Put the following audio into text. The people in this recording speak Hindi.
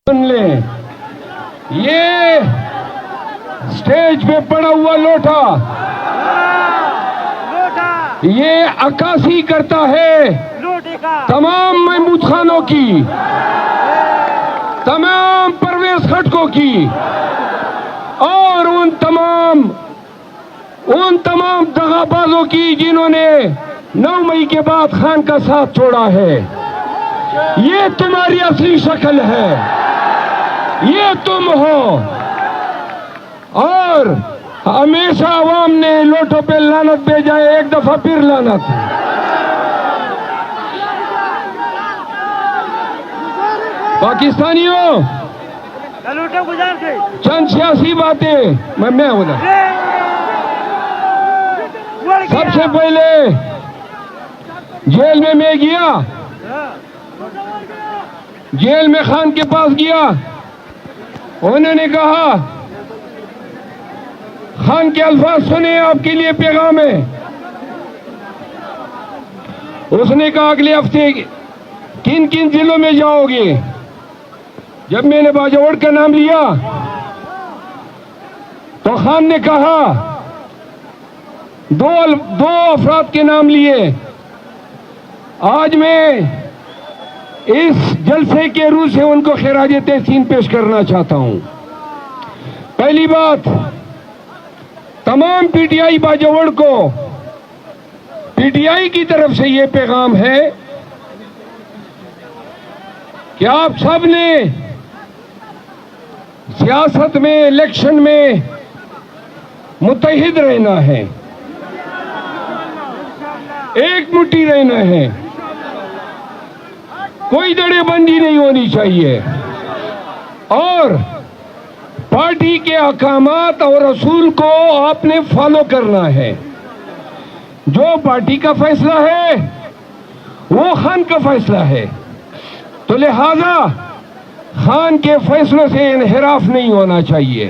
सुन ले, ये स्टेज पे पड़ा हुआ लोटा ये अक्कासी करता है तमाम महमूद खानों की, तमाम परवेज खटकों की और उन तमाम दगाबाजों की जिन्होंने 9 मई के बाद खान का साथ छोड़ा है। ये तुम्हारी असली शक्ल है, ये तुम हो। और हमेशा आवाम ने लोटों पे लानत भेजा है, एक दफा फिर लानत। पाकिस्तानियों, चंद सियासी बातें मैं बोला। सबसे पहले जेल में मैं गया, जेल में खान के पास गया, उन्होंने कहा खान के अल्फाज सुने, आपके लिए पैगाम है। उसने कहा अगले हफ्ते किन किन जिलों में जाओगे। जब मैंने बाजवड़ का नाम लिया तो खान ने कहा दो अफराद के नाम लिए। आज मैं इस जलसे के रूह से उनको खिराज तहसीन पेश करना चाहता हूं। पहली बात, तमाम पीटीआई बाजवड़ को पीटीआई की तरफ से यह पैगाम है कि आप सब ने सियासत में, इलेक्शन में मुत्तहिद रहना है, एक मुट्ठी रहना है, कोई दड़ेबंदी नहीं होनी चाहिए और पार्टी के अहकामात और असूल को आपने फॉलो करना है। जो पार्टी का फैसला है वो खान का फैसला है, तो लिहाजा खान के फैसलों से इनहिराफ नहीं होना चाहिए।